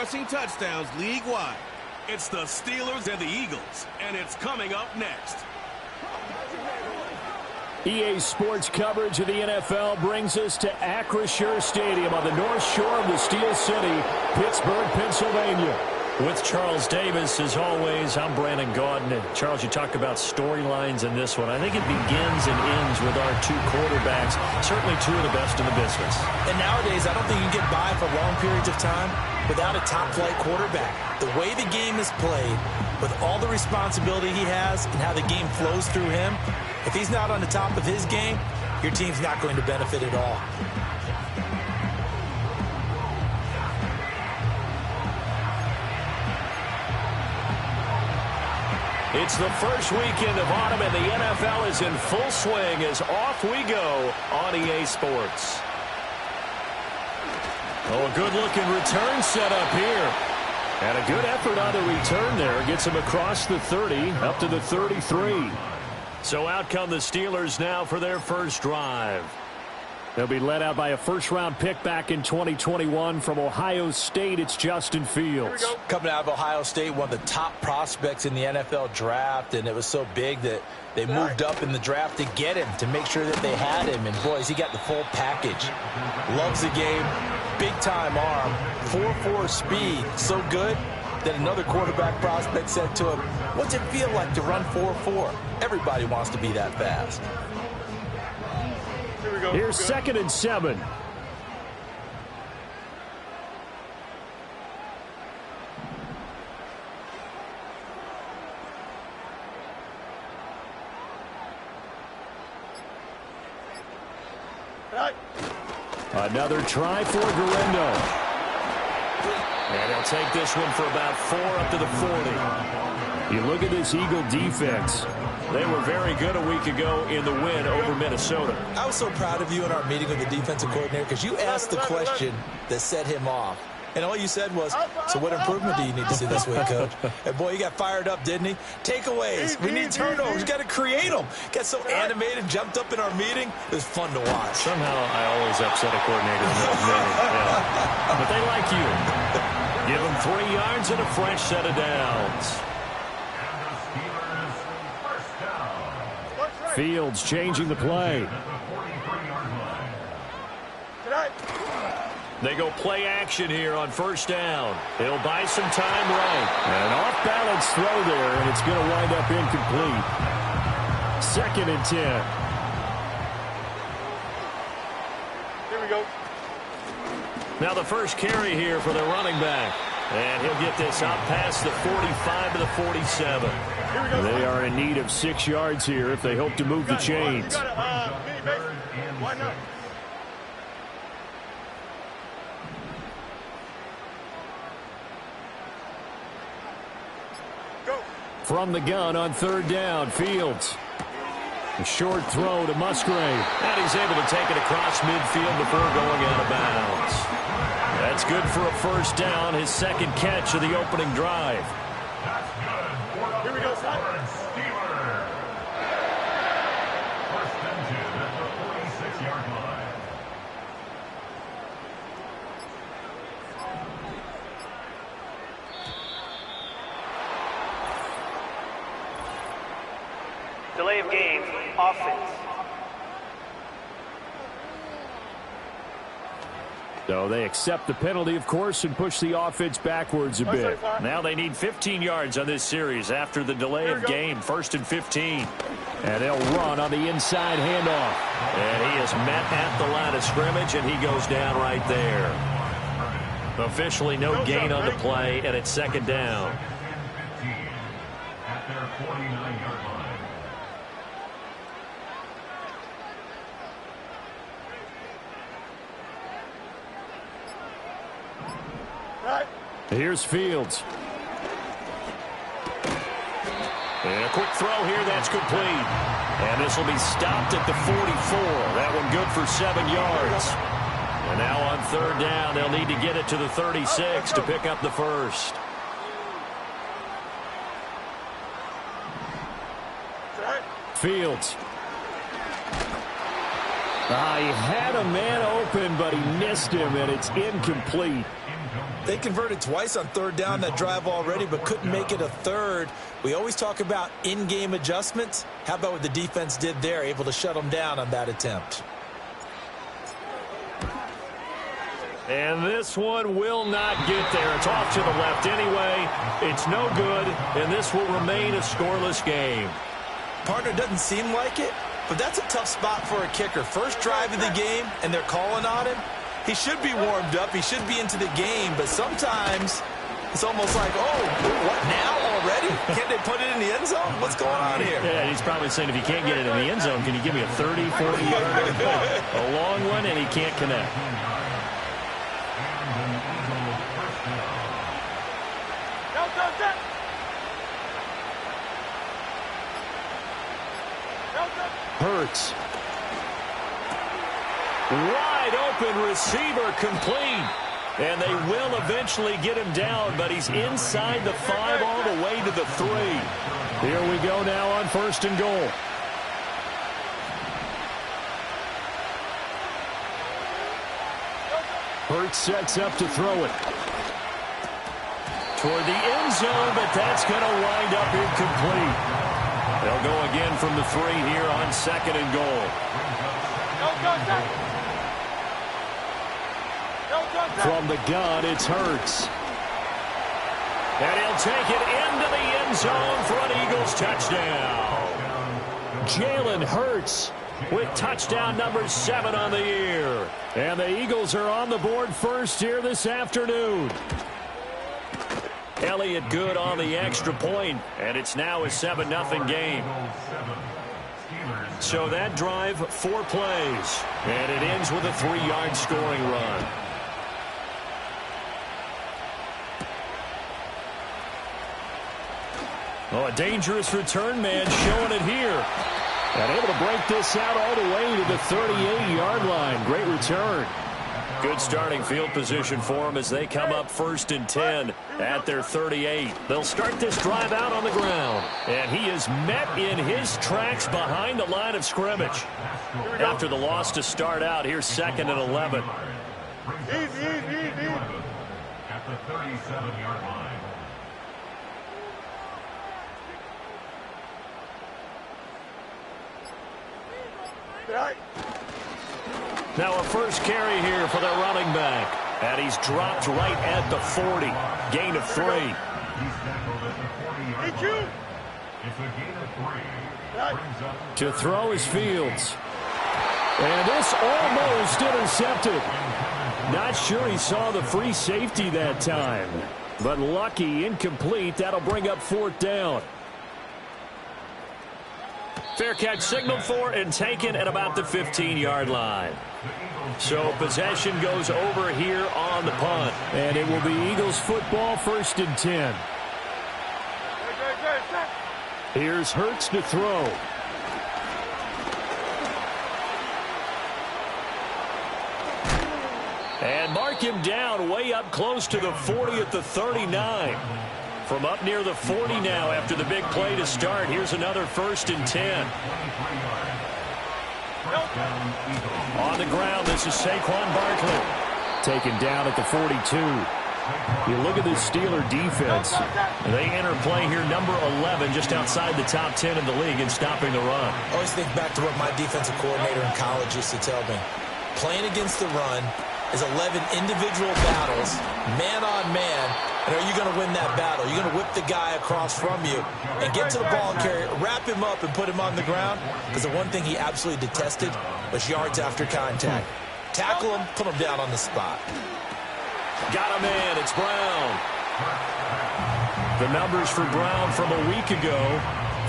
rushing touchdowns league-wide. It's the Steelers and the Eagles, and it's coming up next. EA Sports coverage of the NFL brings us to Acrisure Stadium on the north shore of the Steel City, Pittsburgh, Pennsylvania. With Charles Davis, as always, I'm Brandon Gaudin. And Charles, you talk about storylines in this one. I think it begins and ends with our two quarterbacks, certainly two of the best in the business. And nowadays, I don't think you can get by for long periods of time without a top-flight quarterback. The way the game is played, with all the responsibility he has and how the game flows through him, if he's not on the top of his game, your team's not going to benefit at all. It's the first weekend of autumn, and the NFL is in full swing as off we go on EA Sports. Oh, a good-looking return set up here. And a good effort on the return there. Gets him across the 30, up to the 33. So out come the Steelers now for their first drive. They'll be led out by a first-round pick back in 2021 from Ohio State. It's Justin Fields. Coming out of Ohio State, one of the top prospects in the NFL draft, and it was so big that they moved up in the draft to get him, to make sure that they had him. And, boys, he got the full package. Loves the game, big-time arm, 4.4 speed, so good that another quarterback prospect said to him, "What's it feel like to run 4.4? Everybody wants to be that fast." Here's 2nd and 7. Another try for Guerrero. And he'll take this one for about 4 up to the 40. You look at this Eagle defense. They were very good a week ago in the win over Minnesota. I was so proud of you in our meeting with the defensive coordinator because you asked the question that set him off. And all you said was, "So what improvement do you need to see this week, Coach?" And, boy, he got fired up, didn't he? Takeaways. We need turnovers. Got to create them. Got so animated, jumped up in our meeting. It was fun to watch. Somehow I always upset a coordinator in that meeting. Yeah. But they like you. Give them 3 yards and a fresh set of downs. Fields changing the play. They go play action here on first down. They'll buy some time right. An off-balance throw there, and it's going to wind up incomplete. 2nd and 10. Here we go. Now the first carry here for the running back. And he'll get this out past the 45 to the 47. They are in need of 6 yards here if they hope to move the chains. From the gun on 3rd down, Fields. A short throw to Musgrave. And he's able to take it across midfield before going out of bounds. That's good for a first down, his 2nd catch of the opening drive. Here we go, son. First and 10 at the 46-yard line. Delay of game, offense. So they accept the penalty, of course, and push the offense backwards a bit. Now they need 15 yards on this series after the delay of game. 1st and 15. And they'll run on the inside handoff. And he is met at the line of scrimmage, and he goes down right there. Officially no gain on the play, and it's 2nd down. At their 49-yard line. Here's Fields. And a quick throw here, that's complete. And this will be stopped at the 44. That one good for 7 yards. And now on 3rd down, they'll need to get it to the 36 to pick up the first. Fields. He had a man open, but he missed him, and it's incomplete. They converted twice on third down that drive already, but couldn't make it a third. We always talk about in-game adjustments. How about what the defense did there, able to shut them down on that attempt? And this one will not get there. It's off to the left anyway. It's no good, and this will remain a scoreless game. Partner, doesn't seem like it, but that's a tough spot for a kicker. First drive of the game, and they're calling on him. He should be warmed up. He should be into the game, but sometimes it's almost like, oh, what now already? Can't they put it in the end zone? What's going on here? Yeah, he's probably saying if you can't get it in the end zone, can you give me a 30, 40-yard a long one, and he can't connect. Hurts. Wide open receiver complete. And they will eventually get him down, but he's inside the 5 all the way to the 3. Here we go now on 1st and goal. Hurts sets up to throw it. Toward the end zone, but that's going to wind up incomplete. They'll go again from the 3 here on 2nd and goal. From the gun, it's Hurts. And he'll take it into the end zone for an Eagles touchdown. Jalen Hurts with touchdown number 7 on the year. And the Eagles are on the board first here this afternoon. Elliott good on the extra point, and it's now a 7-0 game. So that drive, 4 plays, and it ends with a 3-yard scoring run. Oh, a dangerous return man showing it here. And able to break this out all the way to the 38-yard line. Great return. Good starting field position for them as they come up 1st and 10 at their 38. They'll start this drive out on the ground. And he is met in his tracks behind the line of scrimmage. After the loss to start out, here's 2nd and 11. At the 37-yard line. Now a first carry here for the running back. And he's dropped right at the 40. Gain of 3. It's a gain of 3. To throw is Fields. And this almost intercepted. Not sure he saw the free safety that time. But lucky, incomplete. That'll bring up 4th down. Fair catch signaled for and taken at about the 15-yard line. So possession goes over here on the punt. And it will be Eagles football 1st and 10. Here's Hurts to throw. And mark him down way up close to the 40 at the 39. From up near the 40 now after the big play to start. Here's another 1st and 10. On the ground, this is Saquon Barkley. Taken down at the 42. You look at this Steeler defense. They enter play here number 11, just outside the top 10 in the league in stopping the run. I always think back to what my defensive coordinator in college used to tell me. Playing against the run is 11 individual battles, man on man. And are you going to win that battle? You're going to whip the guy across from you and get to the ball carrier, wrap him up, and put him on the ground. Because the one thing he absolutely detested was yards after contact. Tackle him, put him down on the spot. Got a man. It's Brown. The numbers for Brown from a week ago.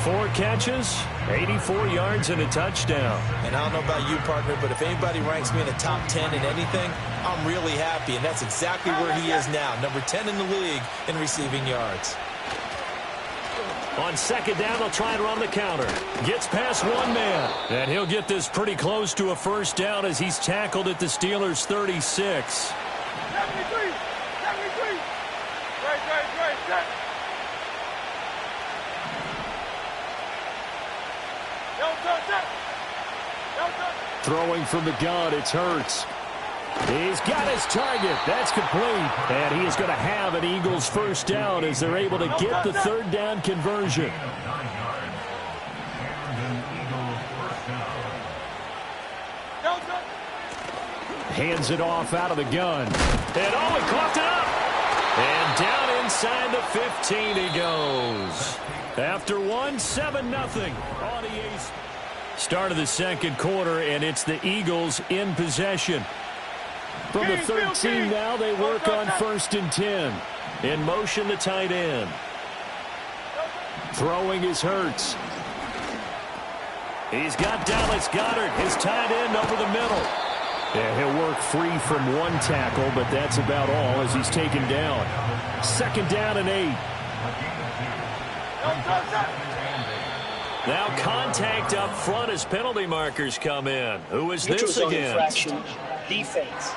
4 catches, 84 yards, and a touchdown. And I don't know about you, partner, but if anybody ranks me in the top 10 in anything, I'm really happy. And that's exactly where he is now, number 10 in the league in receiving yards. On 2nd down, they'll try and run the counter. Gets past one man. And he'll get this pretty close to a 1st down as he's tackled at the Steelers' 36. 73. Right. Throwing from the gun, it's Hurts. He's got his target. That's complete. And he is going to have an Eagles first down as they're able to get the third down conversion. Hands it off out of the gun. And he coughed it up. And down inside the 15 he goes. After 7-0 on the ace. Start of the second quarter, and it's the Eagles in possession. From the 13 now, they work on 1st and 10. In motion, the tight end. Throwing is Hurts. He's got Dallas Goedert, his tight end, over the middle. Yeah, he'll work free from one tackle, but that's about all as he's taken down. 2nd down and 8. Now contact up front as penalty markers come in. Who is this against? Defense.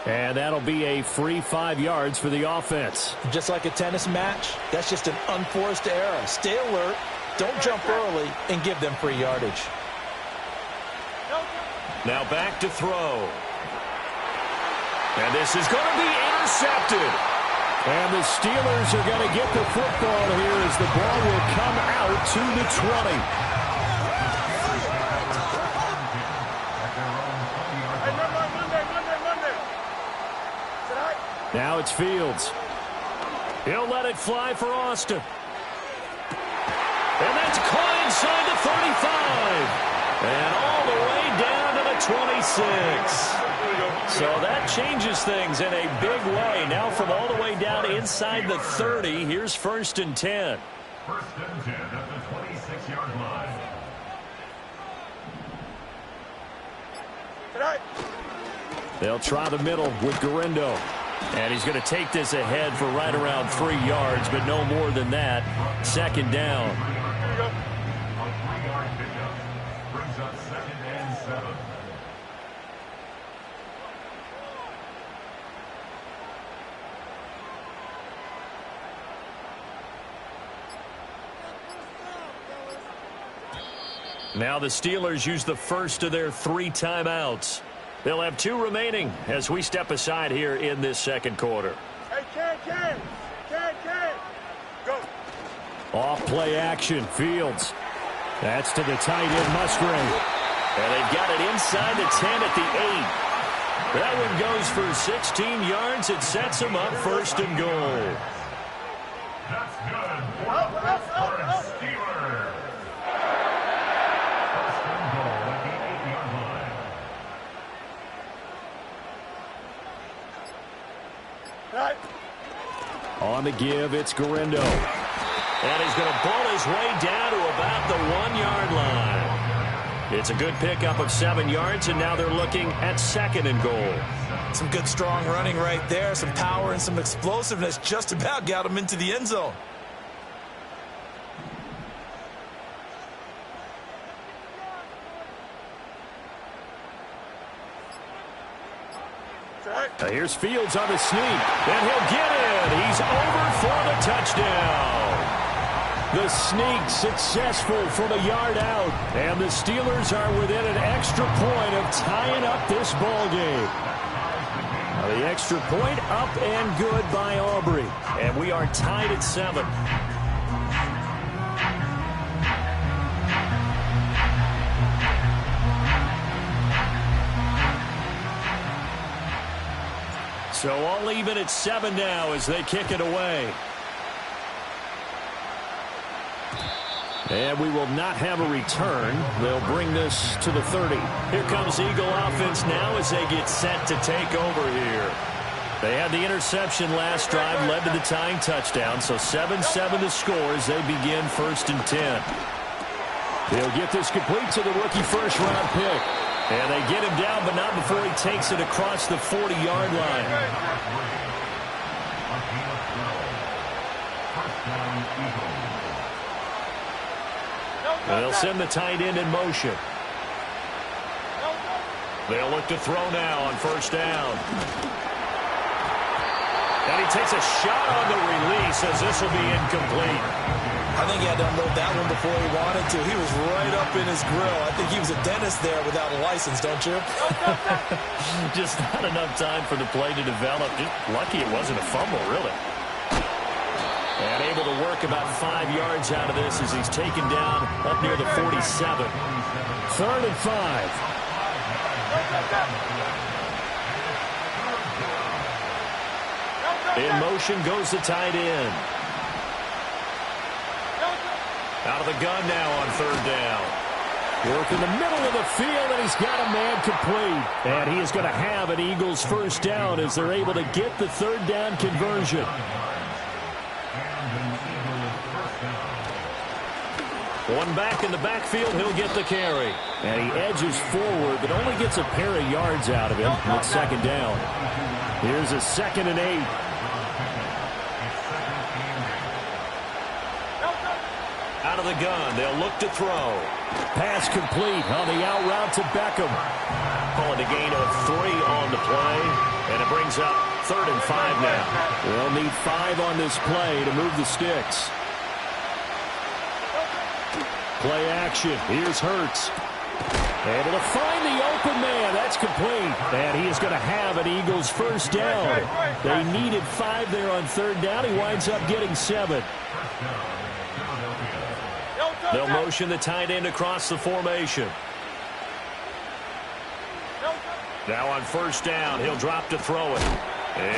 And that'll be a free 5 yards for the offense. Just like a tennis match, that's just an unforced error. Stay alert, don't jump early, and give them free yardage. Now back to throw. And this is going to be intercepted. And the Steelers are going to get the football here as the ball will come out to the 20. Now it's Fields. He'll let it fly for Austin. And that's caught inside the 35. And all the way down to the 26. So that changes things in a big way. Now from all the way down inside the 30, here's 1st and 10. 1st and 10 at the 26-yard line. They'll try the middle with Garindo. And he's going to take this ahead for right around 3 yards, but no more than that. 2nd down. A 3-yard pickup brings up 2nd and 7. Now the Steelers use the first of their 3 timeouts. They'll have 2 remaining as we step aside here in this second quarter. Hey, Ken. Go. Off play action, Fields. That's to the tight end, Musgrave. And they've got it inside the 10 at the 8. That one goes for 16 yards. It sets them up 1st and goal. That's good for the Pittsburgh Steelers. 1st and goal at the 8-yard line. On the give, it's Garindo. And he's going to pull his way down to about the 1-yard line. It's a good pickup of 7 yards, and now they're looking at 2nd and goal. Some good strong running right there, some power and some explosiveness just about got him into the end zone. Here's Fields on the sneak, and he'll get in. He's over for the touchdown. The sneak successful from a yard out, and the Steelers are within an extra point of tying up this ball game. Now the extra point up and good by Aubrey, and we are tied at 7. So all even at 7 now as they kick it away. And we will not have a return. They'll bring this to the 30. Here comes Eagle offense now as they get set to take over here. They had the interception last drive, led to the tying touchdown. So 7-7 the score as they begin 1st and 10. They'll get this complete to the rookie first-round pick. And they get him down, but not before he takes it across the 40-yard line. They'll send the tight end in motion. They'll look to throw now on 1st down. And he takes a shot on the release as this will be incomplete. I think he had to unload that one before he wanted to. He was right up in his grill. I think he was a dentist there without a license, don't you? Just not enough time for the play to develop. Just lucky it wasn't a fumble, really. And able to work about 5 yards out of this as he's taken down up near the 47. 3rd and 5. In motion goes the tight end. Out of the gun now on 3rd down. Work in the middle of the field, and he's got a man complete. And he is going to have an Eagles first down as they're able to get the 3rd down conversion. One back in the backfield, he'll get the carry. And he edges forward, but only gets a pair of yards out of him with 2nd down. Here's a 2nd and 8. Out of the gun, they'll look to throw. Pass complete on the out route to Beckham. Calling a gain of 3 on the play, and it brings up 3rd and 5 now. They'll need 5 on this play to move the sticks. Play action. Here's Hurts. Able to find the open man. That's complete. And he is going to have an Eagles first down. They needed 5 there on 3rd down. He winds up getting 7. They'll motion the tight end across the formation. Now on 1st down, he'll drop to throw it.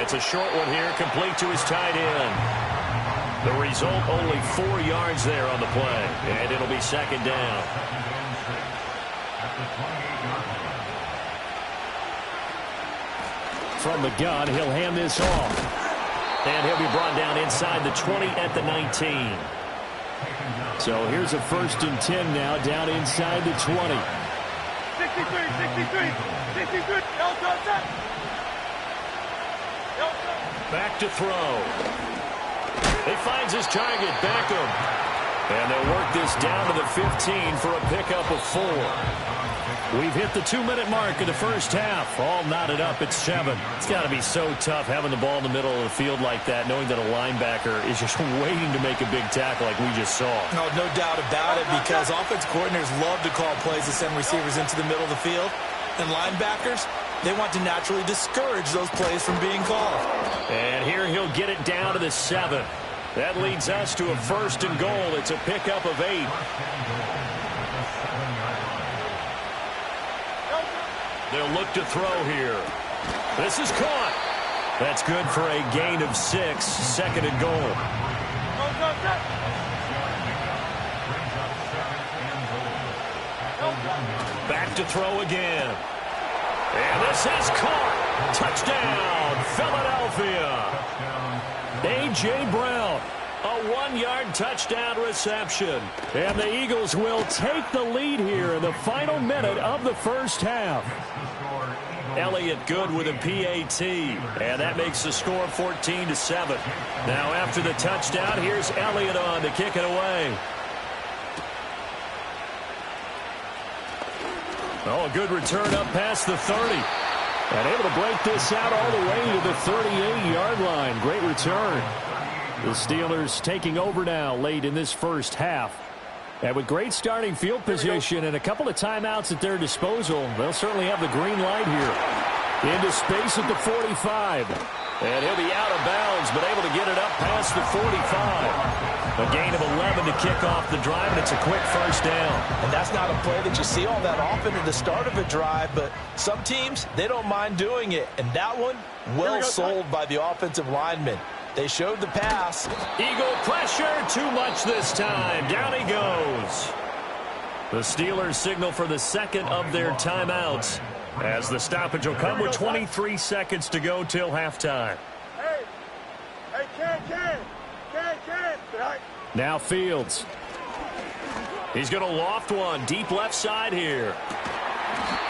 It's a short one here, complete to his tight end. The result, only 4 yards there on the play, and it'll be 2nd down. From the gun, he'll hand this off. And he'll be brought down inside the 20 at the 19. So here's a 1st and 10 now, down inside the 20. 63. Back to throw. He finds his target, Beckham. And they'll work this down to the 15 for a pickup of 4. We've hit the 2-minute mark of the first half. All knotted up at 7. It's got to be so tough having the ball in the middle of the field like that, knowing that a linebacker is just waiting to make a big tackle like we just saw. No doubt about it, because offense coordinators love to call plays to send receivers into the middle of the field. And linebackers, they want to naturally discourage those plays from being called. And here he'll get it down to the 7. That leads us to a 1st and goal. It's a pickup of 8. They'll look to throw here. This is caught. That's good for a gain of 6. 2nd and goal. Back to throw again. And this is caught. Touchdown, Philadelphia. A.J. Brown, a 1-yard touchdown reception. And the Eagles will take the lead here in the final minute of the first half. Elliott good with a PAT. And that makes the score 14-7. Now after the touchdown, here's Elliott on to kick it away. Oh, a good return up past the 30. And able to break this out all the way to the 38-yard line. Great return. The Steelers taking over now late in this first half. And with great starting field position and a couple of timeouts at their disposal, they'll certainly have the green light here. Into space at the 45. And he'll be out of bounds, but able to get it up past the 45. A gain of 11 to kick off the drive, and it's a quick first down. And that's not a play that you see all that often at the start of a drive, but some teams, they don't mind doing it. And that one, well sold by the offensive lineman. They showed the pass. Eagle pressure, too much this time. Down he goes. The Steelers signal for the 2nd of their timeouts, as the stoppage will come with 23 seconds to go till halftime. Hey, Ken. Now Fields. He's going to loft one deep left side here.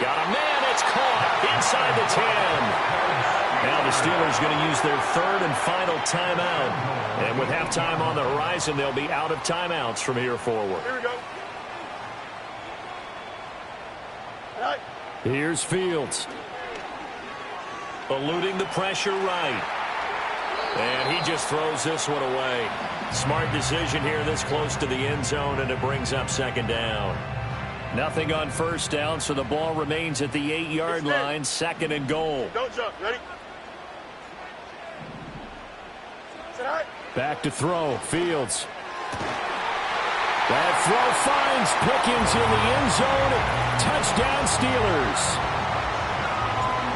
Got a man. It's caught inside the 10. Now the Steelers going to use their 3rd and final timeout. And with halftime on the horizon, they'll be out of timeouts from here forward. Here we go. Here's Fields. Eluding the pressure right. And he just throws this one away. Smart decision here this close to the end zone, and it brings up second down. Nothing on first down, so the ball remains at the 8-yard line, second and goal. Don't jump. Ready? Sit high. Back to throw. Fields. That throw finds Pickens in the end zone. Touchdown Steelers.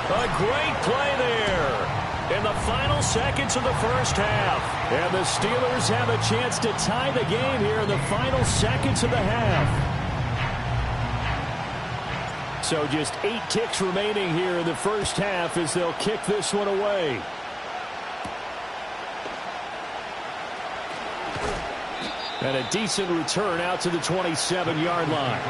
A great play there in the final seconds of the first half. And the Steelers have a chance to tie the game here in the final seconds of the half. So just 8 ticks remaining here in the first half as they'll kick this one away. And a decent return out to the 27-yard line.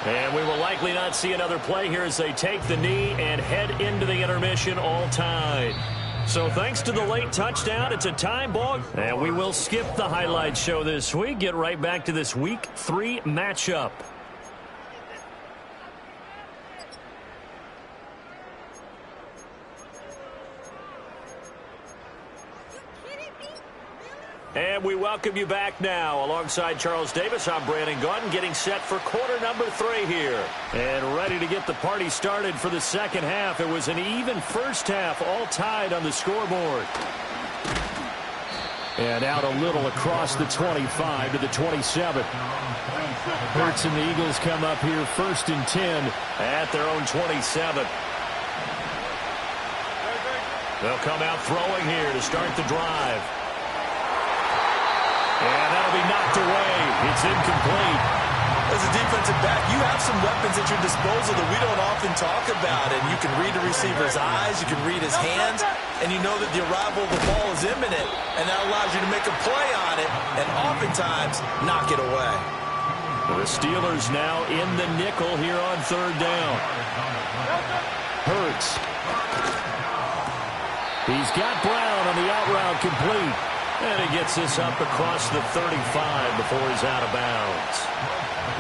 And we will likely not see another play here as they take the knee and head into the intermission all tied. So thanks to the late touchdown, it's a time ball. And we will skip the highlight show this week. Get right back to this Week 3 matchup. And we welcome you back now. Alongside Charles Davis, I'm Brandon Gaudin, getting set for quarter number 3 here. And ready to get the party started for the second half. It was an even first half, all tied on the scoreboard. And out a little across the 25 to the 27. Hurts and the Eagles come up here first and 10 at their own 27. They'll come out throwing here to start the drive. And that'll be knocked away. It's incomplete. As a defensive back, you have some weapons at your disposal that we don't often talk about. And you can read the receiver's eyes, you can read his hands, and you know that the arrival of the ball is imminent. And that allows you to make a play on it and oftentimes knock it away. The Steelers now in the nickel here on third down. Hurts. He's got Brown on the out route complete. And he gets this up across the 35 before he's out of bounds.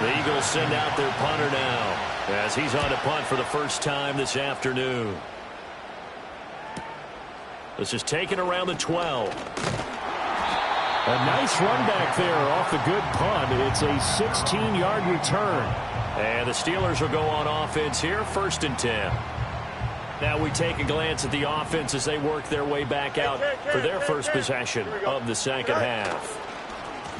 The Eagles send out their punter now as he's on to punt for the first time this afternoon. This is taken around the 12. A nice run back there off the good punt. It's a 16-yard return. And the Steelers will go on offense here, first and 10. Now we take a glance at the offense as they work their way back out for their first possession of the second half.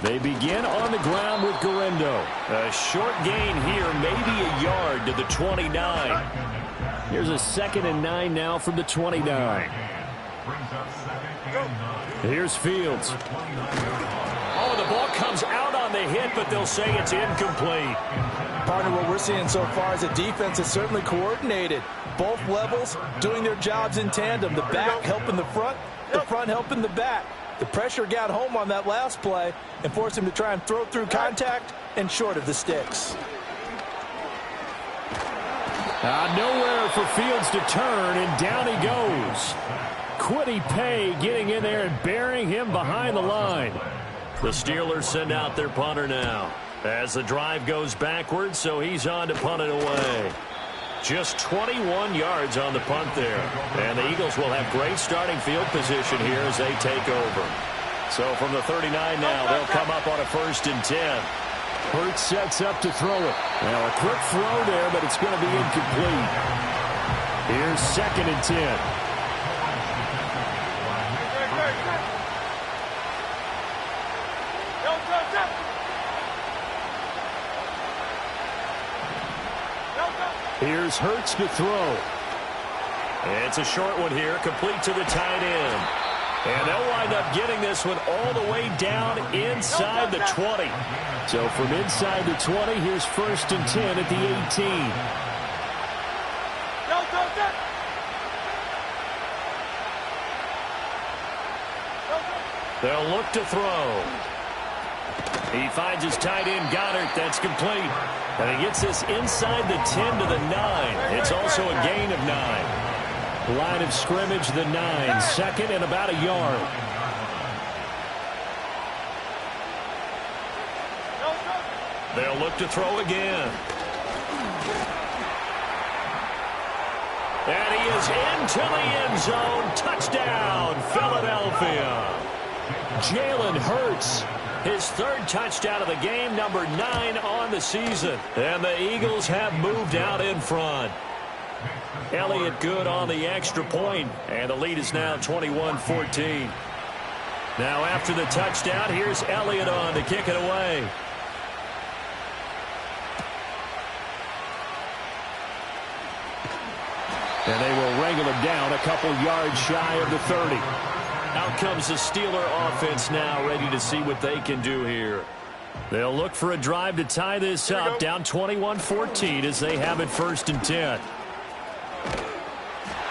They begin on the ground with Guerendo. A short gain here, maybe a yard to the 29. Here's a second and 9 now from the 29. Here's Fields. Oh, the ball comes out on the hit, but they'll say it's incomplete. Partner, what we're seeing so far is a defense is certainly coordinated. Both levels doing their jobs in tandem. The back helping the front helping the back. The pressure got home on that last play and forced him to try and throw through contact and short of the sticks. Nowhere for Fields to turn, and down he goes. Quiddy Pay getting in there and burying him behind the line. The Steelers send out their punter now as the drive goes backwards, so he's on to punt it away. Just 21 yards on the punt there. And the Eagles will have great starting field position here as they take over. So from the 39 now, they'll come up on a first and 10. Hurts sets up to throw it. Now a quick throw there, but it's going to be incomplete. Here's second and 10. Here's Hurts to throw. It's a short one here, complete to the tight end. And they'll wind up getting this one all the way down inside the 20. So from inside the 20, here's first and 10 at the 18. They'll look to throw. He finds his tight end, Goddard. That's complete. And he gets this inside the 10 to the 9. It's also a gain of 9. Line of scrimmage, the 9. Second and about a yard. They'll look to throw again. And he is into the end zone. Touchdown, Philadelphia. Jalen Hurts, his third touchdown of the game, number 9 on the season. And the Eagles have moved out in front. Elliott good on the extra point, and the lead is now 21-14. Now after the touchdown, here's Elliott on to kick it away. And they will wrangle him down a couple yards shy of the 30. Out comes the Steeler offense now, ready to see what they can do here. They'll look for a drive to tie this up, down 21-14 as they have it 1st and 10.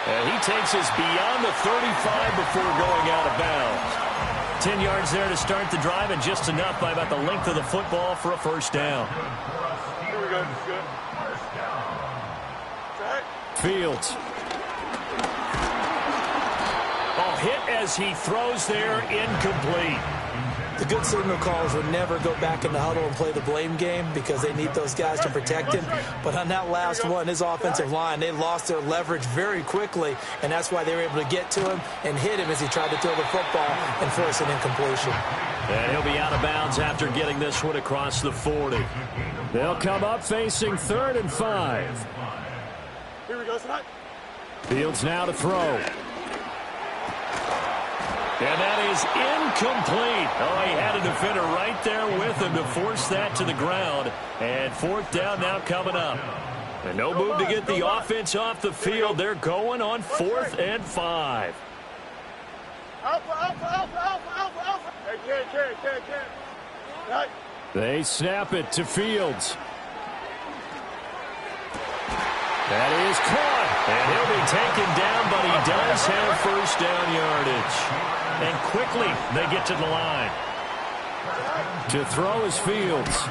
And he takes us beyond the 35 before going out of bounds. 10 yards there to start the drive, and just enough by about the length of the football for a first down. Here we go. Good. Fields. Oh, hit as he throws there, incomplete. The good signal callers would never go back in the huddle and play the blame game because they need those guys to protect him. But on that last one, his offensive line, they lost their leverage very quickly, and that's why they were able to get to him and hit him as he tried to throw the football and force an incompletion. And he'll be out of bounds after getting this one across the 40. They'll come up facing 3rd and 5. Here we go, tonight. Fields now to throw. And that is incomplete. Oh, he had a defender right there with him to force that to the ground. And 4th down now coming up. And no move to get the offense off the field. They're going on 4th and 5. Alpha. Hey, carry. Right. They snap it to Fields. That is caught. And he'll be taken down, but he does have 1st down yardage. And quickly they get to the line. To throw is Fields.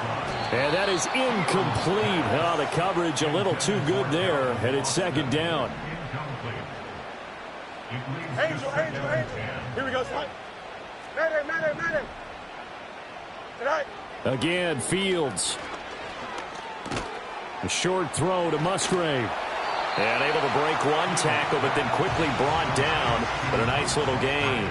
And that is incomplete. Oh, the coverage a little too good there. And it's 2nd down. Angel. Here we go, son. Mayday. Tonight. Again, Fields. A short throw to Musgrave. And able to break one tackle, but then quickly brought down. But a nice little gain.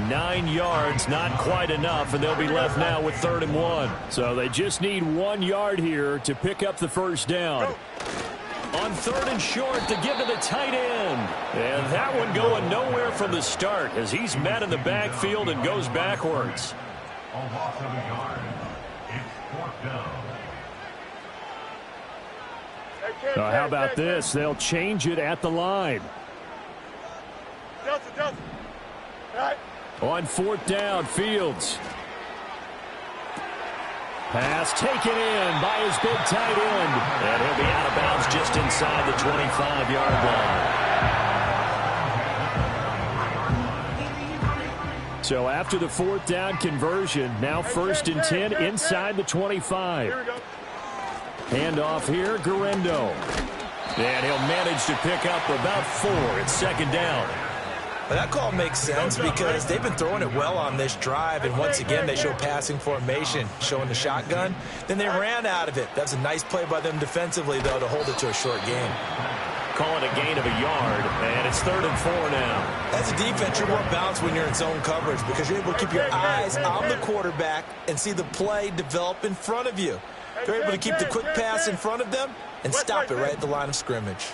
9 yards, not quite enough, and they'll be left now with 3rd and 1. So they just need 1 yard here to pick up the 1st down. On 3rd and short to give to the tight end. And that one going nowhere from the start as he's met in the backfield and goes backwards. A loss of a yard. It's 4th down. How about this? They'll change it at the line. Delta. Right. On 4th down, Fields. Pass taken in by his big tight end. And he'll be out of bounds just inside the 25-yard line. So after the 4th down conversion, now 1st and 10 inside the 25. Here we go. Handoff here, Guerrero. And he'll manage to pick up about 4. It's 2nd down. Well, that call makes sense because they've been throwing it well on this drive, and once again they show passing formation, showing the shotgun. Then they ran out of it. That's a nice play by them defensively, though, to hold it to a short gain. Call it a gain of a yard, and it's 3rd and 4 now. As a defense, you're more balanced when you're in zone coverage because you're able to keep your eyes on the quarterback and see the play develop in front of you. They're able to keep the quick pass in front of them and stop it right at the line of scrimmage.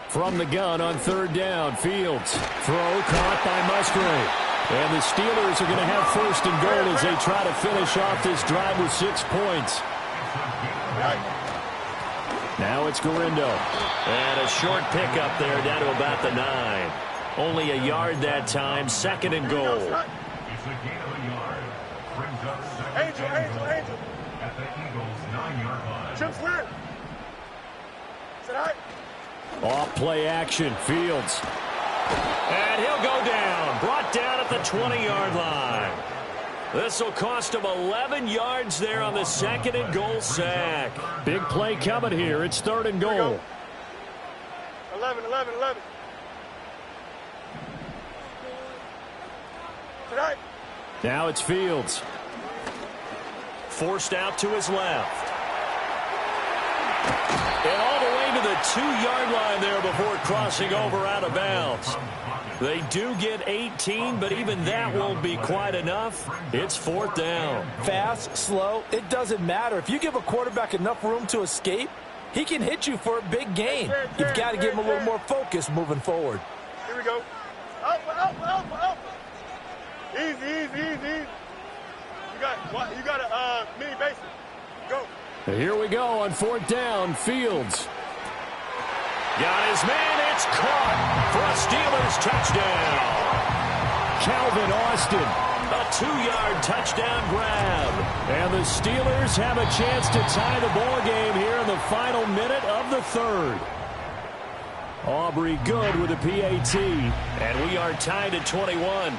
From the gun on 3rd down, Fields. Throw caught by Musgrave. And the Steelers are going to have 1st and goal as they try to finish off this drive with 6 points. Now it's Guerrero. And a short pickup there down to about the 9. Only a yard that time, 2nd and goal. It's a gain of a yard. Brings up 2nd Angel. at the Eagles' 9-yard line. Chip's clear. Tonight. Off play action, Fields. And he'll go down. Brought down at the 20-yard line. This will cost him 11 yards there on the 2nd and goal sack. Big play coming here. It's 3rd and goal. 11. Tonight. Now it's Fields. Forced out to his left. And all the way to the 2-yard line there before crossing over out of bounds. They do get 18, but even that won't be quite enough. It's 4th down. Fast, slow, it doesn't matter. If you give a quarterback enough room to escape, he can hit you for a big gain. You've got to give him a little more focus moving forward. Here we go. Up. Easy. You got a mini basic. Go. Here we go on 4th down. Fields. Got his man. It's caught for a Steelers touchdown. Calvin Austin, a 2-yard touchdown grab. And the Steelers have a chance to tie the ball game here in the final minute of the 3rd. Aubrey good with a PAT. And we are tied at 21.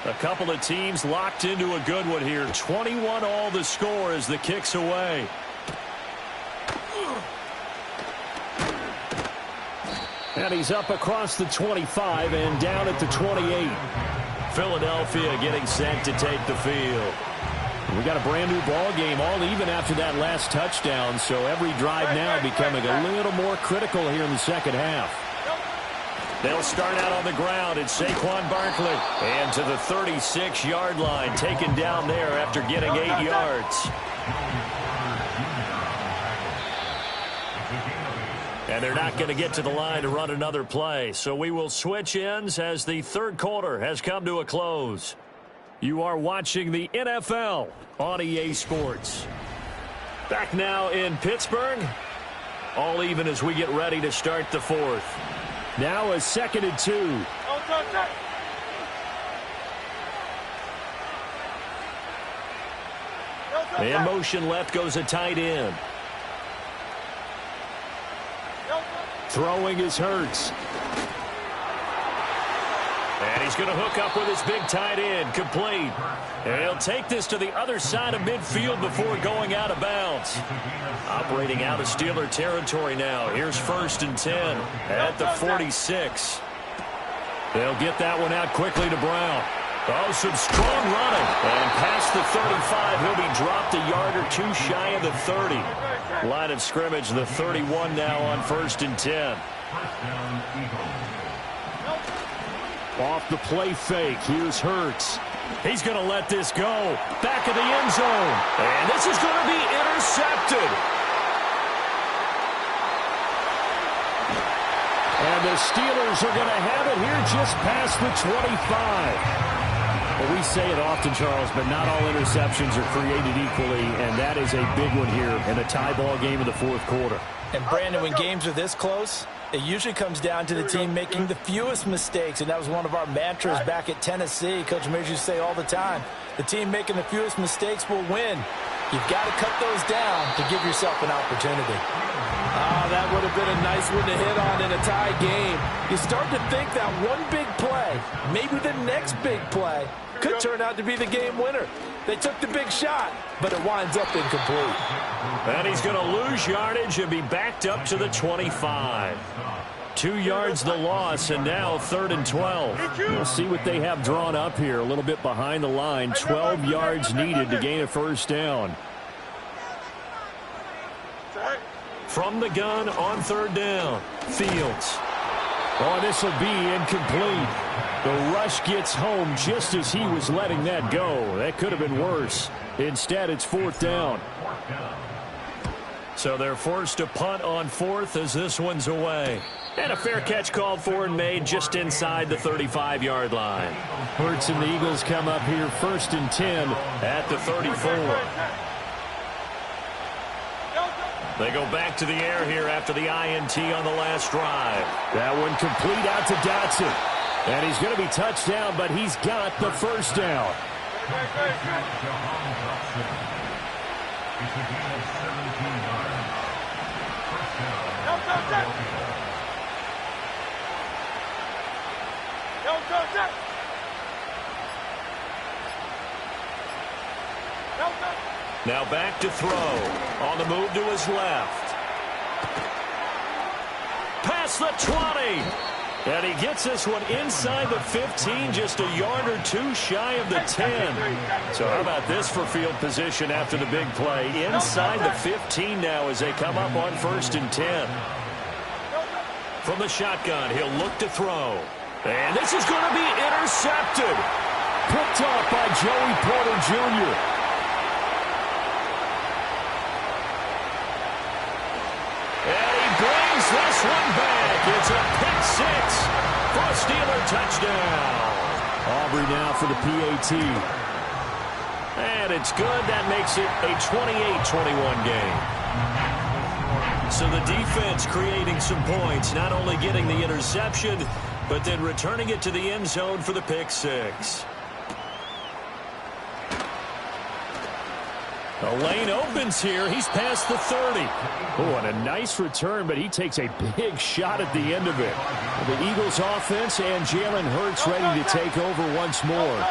A couple of teams locked into a good one here. 21 all the score as the kick's away. And he's up across the 25 and down at the 28. Philadelphia getting set to take the field. We got a brand new ball game, all even after that last touchdown, so every drive now becoming a little more critical here in the second half. They'll start out on the ground. It's Saquon Barkley. And to the 36-yard line, taken down there after getting 8 yards. And they're not going to get to the line to run another play. So we will switch ends as the 3rd quarter has come to a close. You are watching the NFL on EA Sports. Back now in Pittsburgh. All even as we get ready to start the 4th. Now a 2nd and 2. In motion left goes a tight end. Throwing is Hurts. And he's going to hook up with his big tight end. Complete. And he'll take this to the other side of midfield before going out of bounds. Operating out of Steeler territory now. Here's 1st and 10 at the 46. They'll get that one out quickly to Brown. Oh, some strong running. And past the 35, he'll be dropped a yard or 2 shy of the 30. Line of scrimmage, the 31 now on 1st and 10. Off the play fake, here's Hurts. He's going to let this go. Back of the end zone. And this is going to be intercepted. And the Steelers are going to have it here just past the 25. Well, we say it often, Charles, but not all interceptions are created equally, and that is a big one here in a tie ball game in the 4th quarter. And, Brandon, when games are this close, it usually comes down to the team making the fewest mistakes, and that was one of our mantras back at Tennessee. Coach Mears used to say all the time, the team making the fewest mistakes will win. You've got to cut those down to give yourself an opportunity. Oh, that would have been a nice one to hit on in a tie game. You start to think that one big play, maybe the next big play, could turn out to be the game winner. They took the big shot, but it winds up incomplete. And he's going to lose yardage and be backed up to the 25. 2 yards the loss, and now 3rd and 12. We'll see what they have drawn up here. A little bit behind the line. 12 yards needed to gain a 1st down. From the gun on 3rd down. Fields. Oh, this will be incomplete. The rush gets home just as he was letting that go. That could have been worse. Instead, it's 4th down. So they're forced to punt on 4th as this one's away. And a fair catch called for and made just inside the 35-yard line. Hurts and the Eagles come up here 1st and 10 at the 34. They go back to the air here after the INT on the last drive. That one complete out to Dotson. And he's going to be touched down, but he's got the 1st down. Now back to throw. On the move to his left. Past the 20. And he gets this one inside the 15, just a yard or two shy of the 10. So how about this for field position after the big play? Inside the 15 now as they come up on 1st and 10. From the shotgun, he'll look to throw. And this is going to be intercepted. Picked off by Joey Porter Jr. And he brings this one back. It's a pick six for a Steeler touchdown. Aubrey now for the PAT. And it's good. That makes it a 28-21 game. So the defense creating some points, not only getting the interception, but then returning it to the end zone for the pick six. The lane opens here. He's past the 30. Oh, and a nice return, but he takes a big shot at the end of it. The Eagles offense and Jalen Hurts ready to take over once more.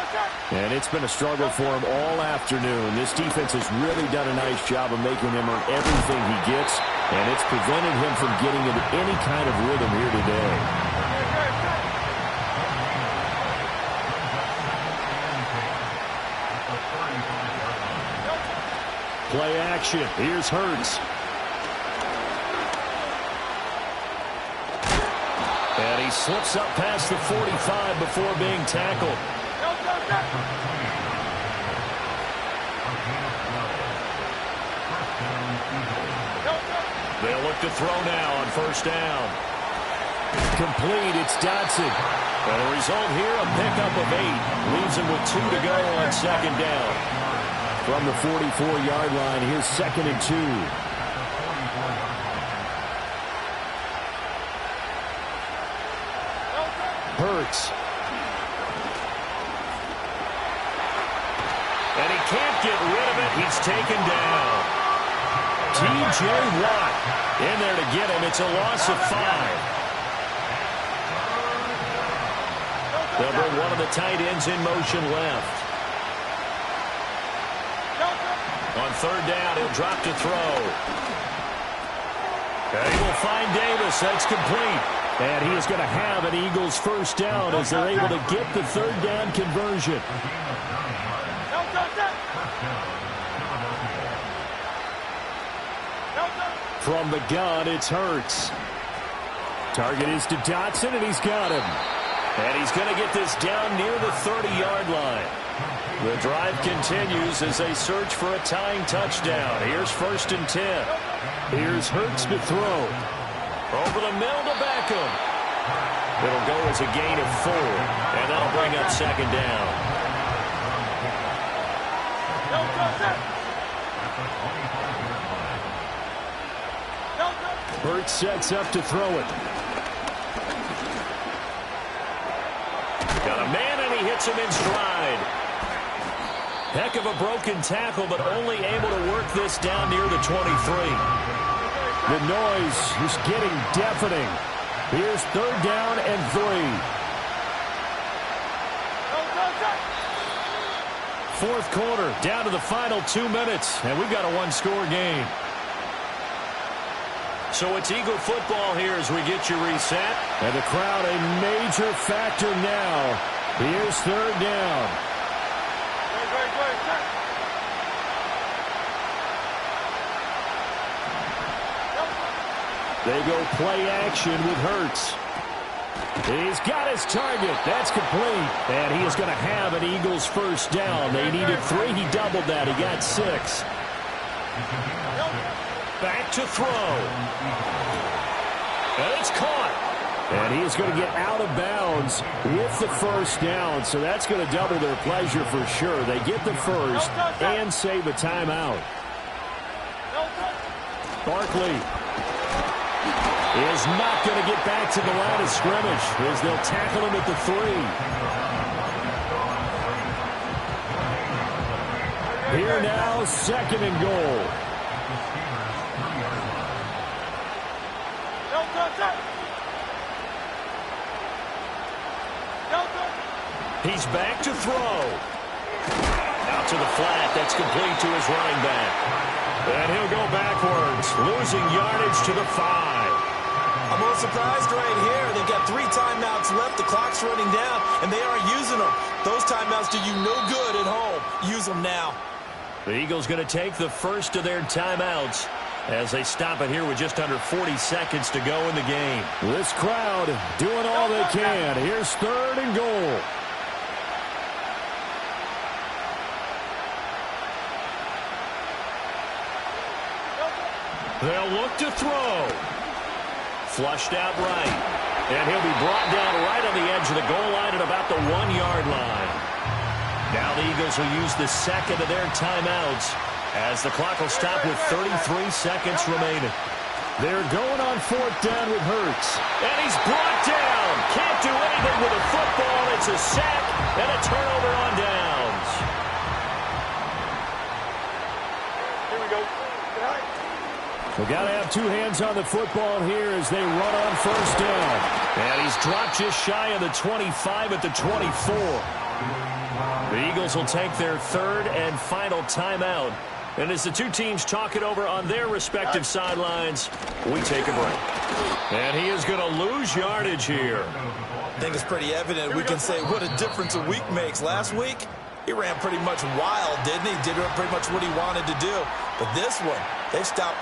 And it's been a struggle for him all afternoon. This defense has really done a nice job of making him earn everything he gets, and it's prevented him from getting into any kind of rhythm here today. Play action. Here's Hurts. And he slips up past the 45 before being tackled. They'll look to throw now on 1st down. Complete. It's Dotson. And the result here, a pickup of 8. Leaves him with 2 to go on 2nd down. From the 44-yard line, here's 2nd and 2. Hurts. And he can't get rid of it. He's taken down. T.J. Watt in there to get him. It's a loss of 5. They'll bring one of the tight ends in motion left. On 3rd down, he'll drop to throw. And he will find Davis. That's complete. And he is going to have an Eagles 1st down as they're able to get the 3rd down conversion. From the gun, it's Hurts. Target is to Dotson, and he's got him. And he's going to get this down near the 30-yard line. The drive continues as they search for a tying touchdown. Here's 1st and 10. Here's Hurts to throw. Over the middle to Beckham. It'll go as a gain of 4, and that'll bring up 2nd down. Hurts sets up to throw it. Got a man, and he hits him in stride. Heck of a broken tackle, but only able to work this down near the 23. The noise is getting deafening. Here's 3rd down and 3. 4th quarter, down to the final 2 minutes, and we've got a 1-score game. So it's Eagle football here as we get you reset. And the crowd a major factor now. Here's 3rd down. They go play action with Hurts. He's got his target. That's complete. And he is going to have an Eagles 1st down. They needed 3. He doubled that. He got 6. Back to throw. And it's caught. And he is going to get out of bounds with the 1st down. So that's going to double their pleasure for sure. They get the 1st and save a timeout. Barkley is not going to get back to the line of scrimmage as they'll tackle him at the 3. Here now, 2nd and goal. He's back to throw. Out to the flat. That's complete to his running back. And he'll go backwards, losing yardage to the 5. I'm a little surprised right here. They've got 3 timeouts left. The clock's running down, and they aren't using them. Those timeouts do you no good at home. Use them now. The Eagles going to take the first of their timeouts as they stop it here with just under 40 seconds to go in the game. This crowd doing all they can. Here's 3rd and goal. They'll look to throw. Flushed out right. And he'll be brought down right on the edge of the goal line at about the 1-yard line. Now the Eagles will use the second of their timeouts as the clock will stop with 33 seconds remaining. They're going on 4th down with Hurts. And he's brought down. Can't do anything with a football. It's a sack and a turnover on downs. Here we go. We've got to have 2 hands on the football here as they run on 1st down. And he's dropped just shy of the 25 at the 24. The Eagles will take their 3rd and final timeout. And as the 2 teams talk it over on their respective sidelines, we take a break. And he is going to lose yardage here. I think it's pretty evident. We can say what a difference a week makes. Last week, he ran pretty much wild, didn't he? Did pretty much what he wanted to do. But this one, they stopped him.